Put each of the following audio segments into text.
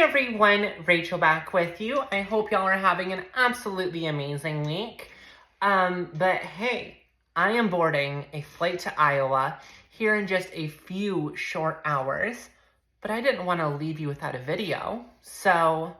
everyone, Rachel back with you. I hope y'all are having an absolutely amazing week. But hey, I am boarding a flight to Iowa here in just a few short hours, but I didn't want to leave you without a video. So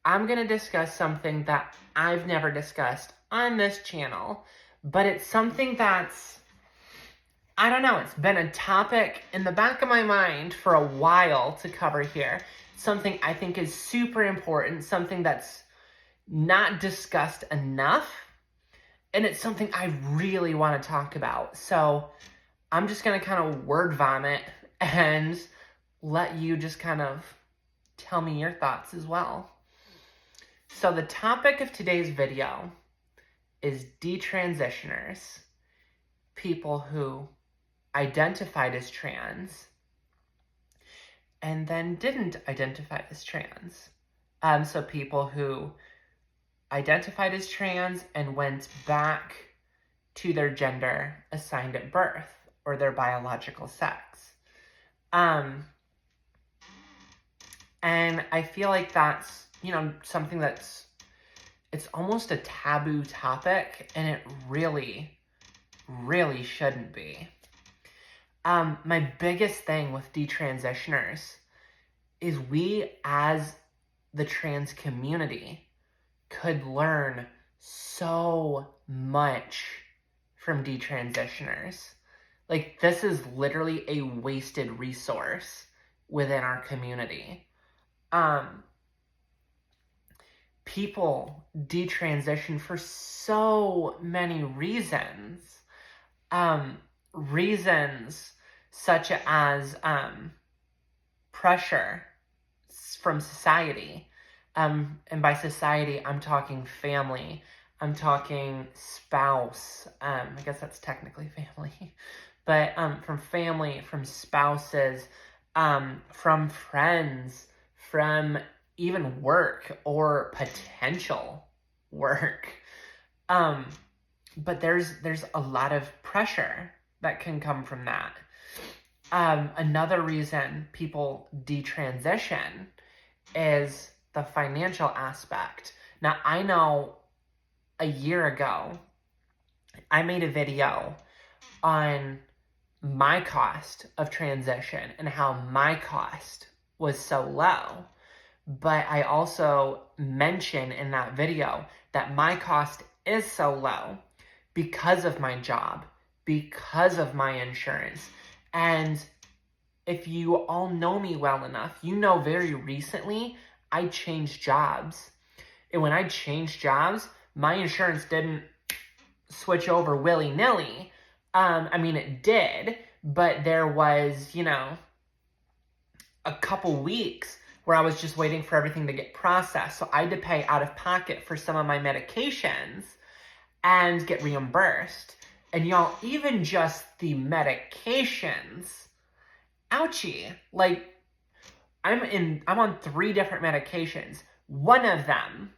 I'm going to discuss something that I've never discussed on this channel, but it's something that's, I don't know, it's been a topic in the back of my mind for a while to cover here. Something I think is super important, something that's not discussed enough, and it's something I really want to talk about. So I'm just going to kind of word vomit and let you just kind of tell me your thoughts as well. So the topic of today's video is detransitioners, people who identified as trans and then didn't identify as trans. So people who identified as trans and went back to their gender assigned at birth or their biological sex. And I feel like that's, something that's, it's almost a taboo topic, and it really, really shouldn't be. My biggest thing with detransitioners is we, as the trans community, could learn so much from detransitioners. Like, this is literally a wasted resource within our community. People detransition for so many reasons. Reasons such as pressure from society. And by society, I'm talking family. I'm talking spouse. I guess that's technically family. But from family, from spouses, from friends, from even work or potential work. But there's a lot of pressure that can come from that. Another reason people detransition is the financial aspect. Now, I know a year ago, I made a video on my cost of transition and how my cost was so low. But I also mentioned in that video that my cost is so low because of my job, because of my insurance. And if you all know me well enough, you know very recently I changed jobs. And when I changed jobs, my insurance didn't switch over willy-nilly. It did, but there was, a couple weeks where I was just waiting for everything to get processed. So I had to pay out of pocket for some of my medications and get reimbursed. And y'all, even just the medications, ouchie. Like, I'm on 3 different medications. One of them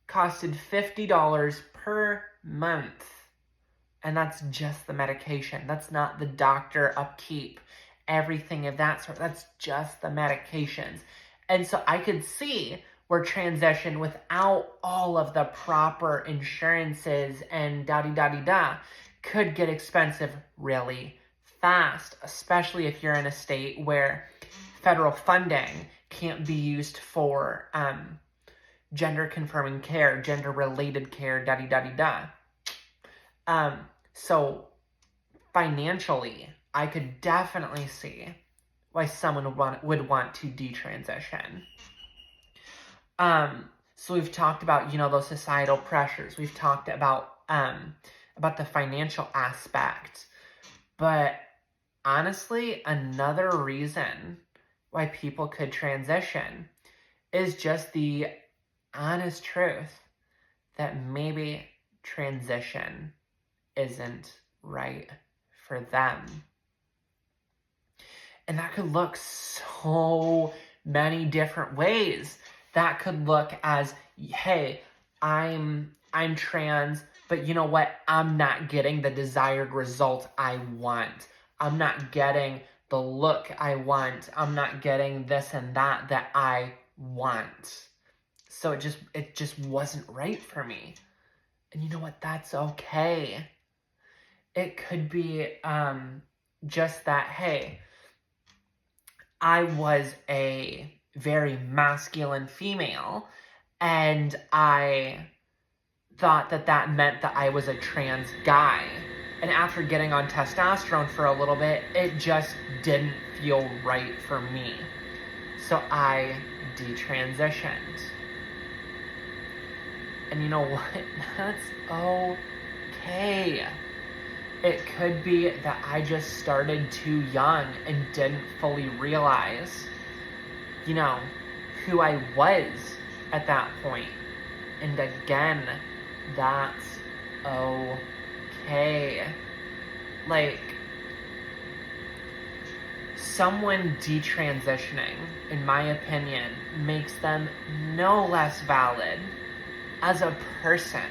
costed $50 per month. And that's just the medication. That's not the doctor upkeep, everything of that sort. That's just the medications. And so I could see where transition without all of the proper insurances and da-di-da-di-da could get expensive really fast, especially if you're in a state where federal funding can't be used for gender-confirming care, gender-related care, da-di-da-di-da. So financially, I could definitely see why someone would want to detransition. So we've talked about, those societal pressures. We've talked about the financial aspect. But honestly, another reason why people could transition is just the honest truth that maybe transition isn't right for them. And that could look so many different ways. That could look as, hey, I'm trans, but you know what? I'm not getting the desired result I want. I'm not getting the look I want. I'm not getting this and that I want. So it just wasn't right for me. And you know what? That's okay. It could be just that, hey, I was a very masculine female, and I thought that meant that I was a trans guy. And after getting on testosterone for a little bit, it just didn't feel right for me. So I detransitioned. And you know what? That's okay. It could be that I just started too young and didn't fully realize, who I was at that point. And again, that's okay. Like, someone detransitioning, in my opinion, makes them no less valid as a person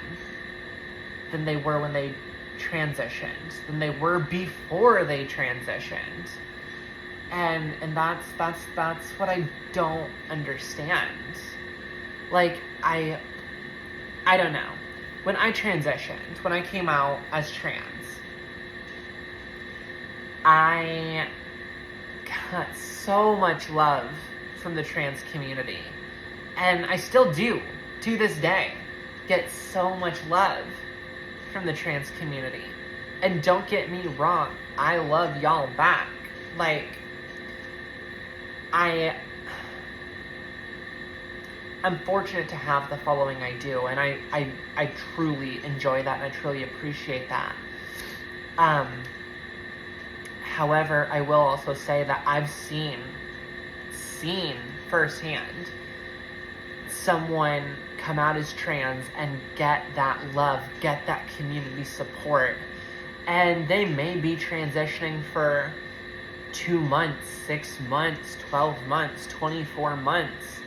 than they were when they transitioned, than they were before they transitioned. And that's what I don't understand. Like, I don't know. When I transitioned, when I came out as trans, I got so much love from the trans community. And I still do, to this day, get so much love from the trans community. And don't get me wrong, I love y'all back. Like, I'm fortunate to have the following I do, and I truly enjoy that, and I truly appreciate that. However, I will also say that I've seen firsthand someone come out as trans and get that love, get that community support, and they may be transitioning for 2 months, 6 months, 12 months, 24 months.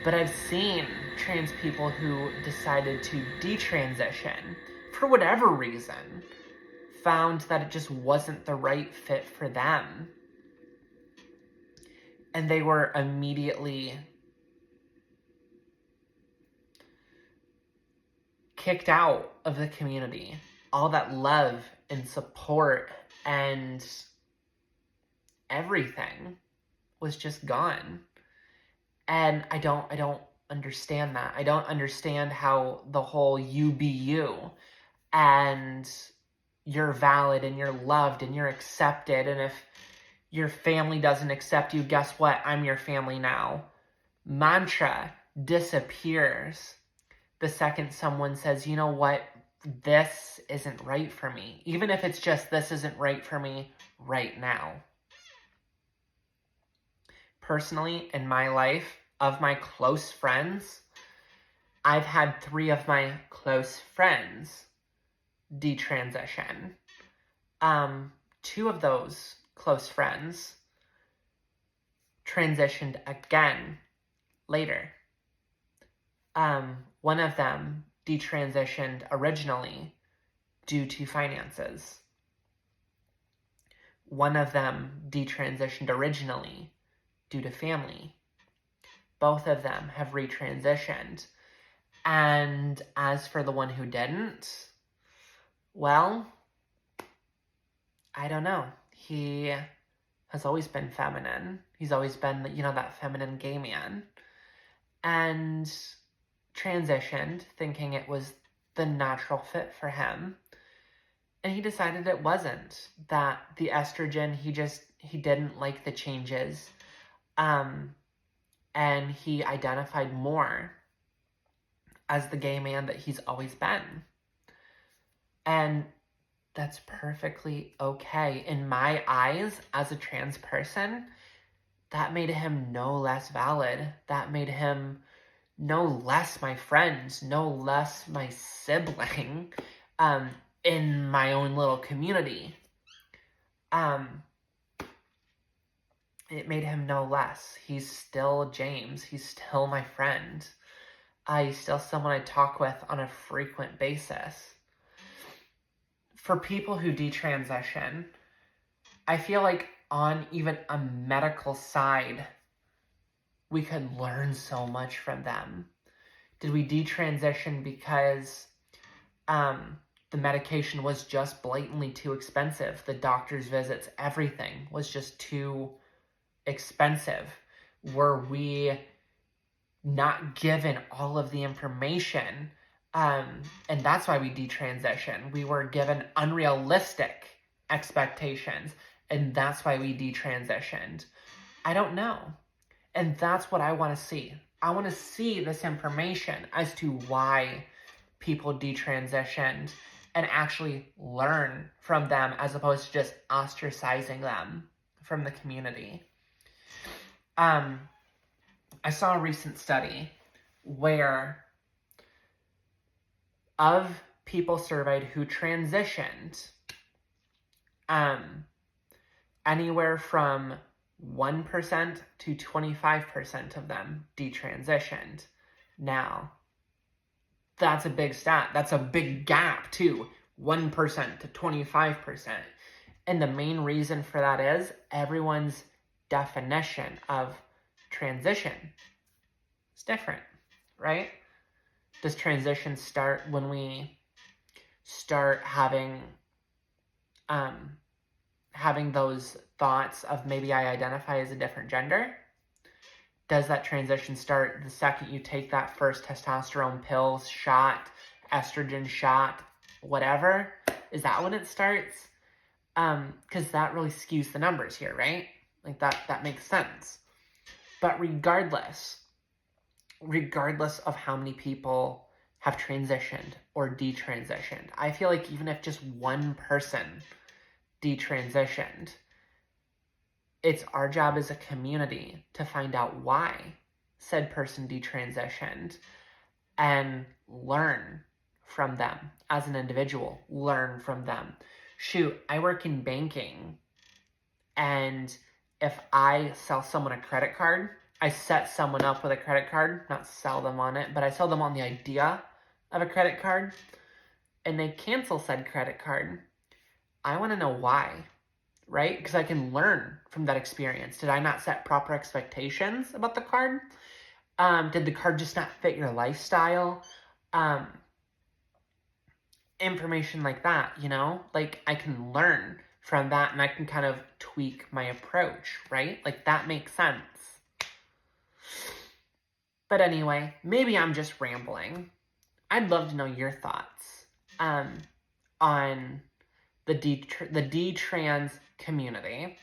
But I've seen trans people who decided to detransition for whatever reason, found that it just wasn't the right fit for them. And they were immediately kicked out of the community. All that love and support and everything was just gone. And I don't understand that. I don't understand how the whole you be you and you're valid and you're loved and you're accepted, and if your family doesn't accept you, guess what? I'm your family now. Mantra disappears the second someone says, you know what? This isn't right for me. Even if it's just, this isn't right for me right now. Personally, in my life, of my close friends, I've had 3 of my close friends detransition. 2 of those close friends transitioned again later. One of them detransitioned originally due to finances. One of them detransitioned originally due to family. Both of them have retransitioned. And as for the one who didn't, well, I don't know. He has always been feminine. He's always been, that feminine gay man. And transitioned thinking it was the natural fit for him. And he decided it wasn't. That the estrogen, he didn't like the changes. And he identified more as the gay man that he's always been. And that's perfectly okay. In my eyes, as a trans person, that made him no less valid. That made him no less my friend, no less my sibling, in my own little community. It made him no less. He's still James. He's still my friend. He's still someone I talk with on a frequent basis. For people who detransition, I feel like on even a medical side, we could learn so much from them? Did we detransition because the medication was just blatantly too expensive? The doctor's visits, everything was just too expensive. Were we not given all of the information? And that's why we detransition. We were given unrealistic expectations, and that's why we detransitioned. I don't know. And that's what I want to see. I want to see this information as to why people detransitioned and actually learn from them as opposed to just ostracizing them from the community. I saw a recent study where of people surveyed who transitioned, anywhere from 1% to 25% of them detransitioned. Now, that's a big stat. That's a big gap, too. 1% to 25%. And the main reason for that is everyone's definition of transition is different, right? Does transition start when we start having those thoughts of maybe I identify as a different gender? Does that transition start the second you take that first testosterone pill shot, estrogen shot, whatever? Is that when it starts? Because that really skews the numbers here, right? Like that makes sense. But regardless of how many people have transitioned or detransitioned, I feel like even if just one person detransitioned, it's our job as a community to find out why said person detransitioned and learn from them as an individual. Learn from them. Shoot, I work in banking, and if I sell someone a credit card, I set someone up with a credit card, not sell them on it, but I sell them on the idea of a credit card, and they cancel said credit card. I want to know why, right? Because I can learn from that experience. Did I not set proper expectations about the card? Did the card just not fit your lifestyle? Information like that, you know? Like, I can learn from that and I can kind of tweak my approach, right? Like, that makes sense. But anyway, maybe I'm just rambling. I'd love to know your thoughts on the D-trans community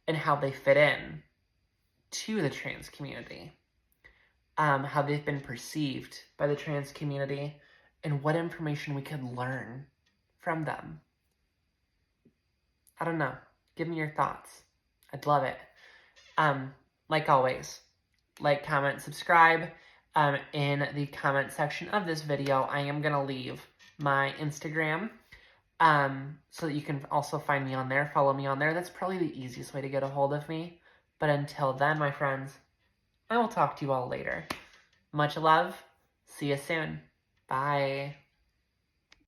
and how they fit in to the trans community, how they've been perceived by the trans community, and what information we could learn from them. I don't know. Give me your thoughts. I'd love it. Like always, like, comment, subscribe. In the comment section of this video, I am going to leave my Instagram, so that you can also find me on there, follow me on there. That's probably the easiest way to get a hold of me. But until then, my friends, I will talk to you all later. Much love. See you soon. Bye.